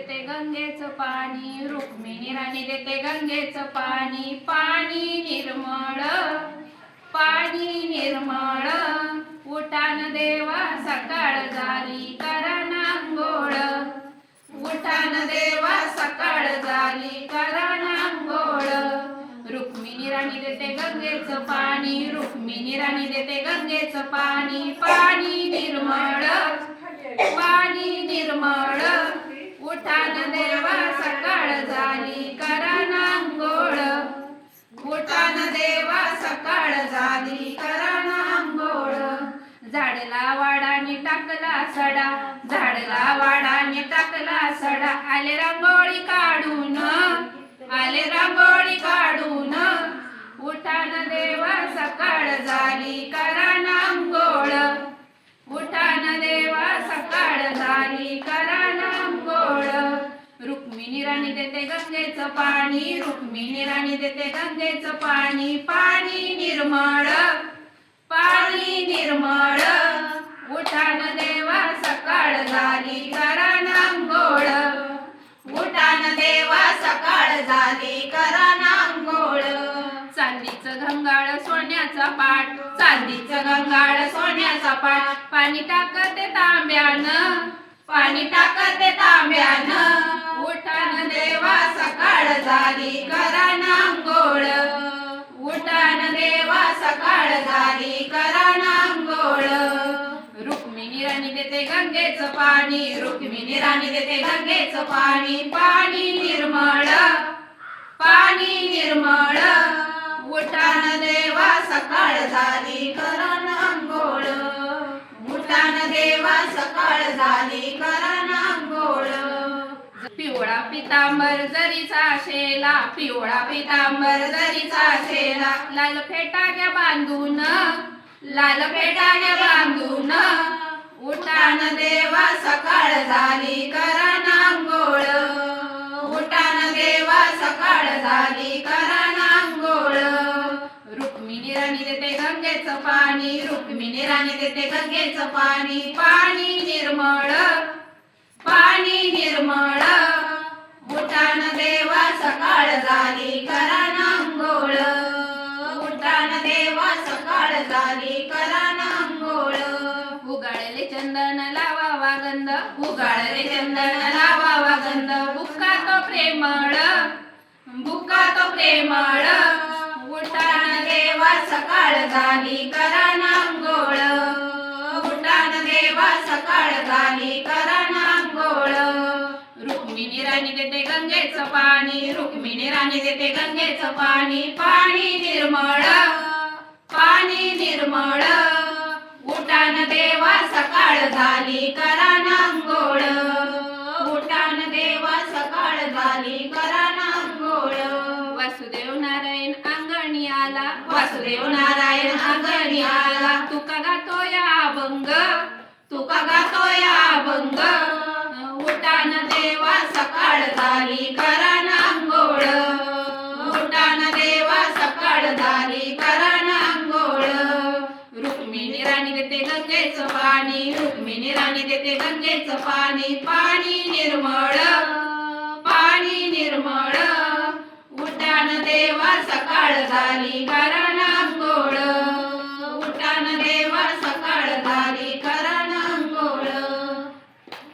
देते गंगेचं पाणी, रुक्मिणी राणी देते गंगेचं पाणी. पाणी निर्मळ, पाणी निर्मळ, उठान देवा सकाळ झाली करा नांगोळ. उठान देवा सकाळ झाली करा नांगोळ. रुक्मिणी राणी देते गंगेचं पाणी, रुक्मिणी राणी देते गंगेचं पाणी. पाणी निर्मळ, पाणी निर्मळ, उठान देवा सकाळ झाली करा नांगोळ. उठान देवा सकाळ झाली करा नांगोळ. झाडला वाडाने टाकला सडा, झाडला वाडाने टाकला सडा. आले रांगोळी काढून, आले रांगोळी काढून, उठान देवा सकाळ झाली करा नांगोळ. उठान देवा सकाळ झाली करा नांगोळ. रुक्मिणी राणी देते गंगेचं पाणी, रुक्मिणी राणी देते गंगेचं पाणी. पाणी निर्मळ, पाणी निर्मळ, उठान देवा सकाळ झाली करा नांगोळ. उठान देवा सकाळ झाली करा नांगोळ. चांदीचं घंगाळ सोन्याचा पाट, चांदीचं घंगाळ सोन्याचा पाट. पाणी टाकते तांब्यानं, पाणी टाकते तांब्यानं, उठान देवा सकाळ झाली करा नांगोळ. उठान देवा सकाळ झाली करा नांगोळ. रुक्मिणी राणी देते गंगेचं पाणी, रुक्मिणी राणी देते गंगेचं पाणी. पाणी निर्मळ, पाणी निर्मळ, उठान देवा सकाळ झाली करा नांगोळ. उठान देवा सकाळ झाली करा नांगोळ. पिवळा पितांबर जरीचा शेला, पिवळा पितांबर जरीचा शेला. लाल फेटाग्या बांधून, लाल फेटाग्या बांधून, उठान देवा सकाळ झाली करा नांगोळ. उठान देवा सकाळ झाली करा नांगोळ. रुक्मिणी राणी देते गंगेचं पाणी, रुक्मिणी राणी देते गंगेचं पाणी. पाणी निर्मळ, पाणी निर्मळ, उठान देवा सकाळ झाली करा नांगोळ. उठान देवा सकाळ झाली करा नांगोळ. उगाळले चंदन लावावा गंध, उगाळले चंदन लावावा गंध. बुक्का तो प्रेमळ, बुक्का तो प्रेमळ, उठान देवा सकाळ झाली करा नांगोळ. उठान देवा सकाळ झाली करा नांगोळ. रुक्मिणी राणी देते गंगेचं पाणी, रुक्मिणी राणी देते गंगेचं पाणी. पाणी निर्मळ, पाणी निर्मळ, उठान देवा सकाळ झाली करा नांगोळ. उठान देवा सकाळ झाली करा नांगोळ. वासुदेव नारायण अंगणी आला, वासुदेव नारायण अंगणी आला. तुका गातो या अभंग, तुका गातो या अभंग, उठान देवा सकाळ झाली करा नांगोळ. उठान देवा सकाळ झाली करा नांगोळ. रुक्मिणी राणी देते गंगेचं पाणी, रुक्मिणी राणी देते गंगेचं पाणी. पाणी निर्मळ, पाणी निर्मळ, उठान देवा सकाळ झाली करा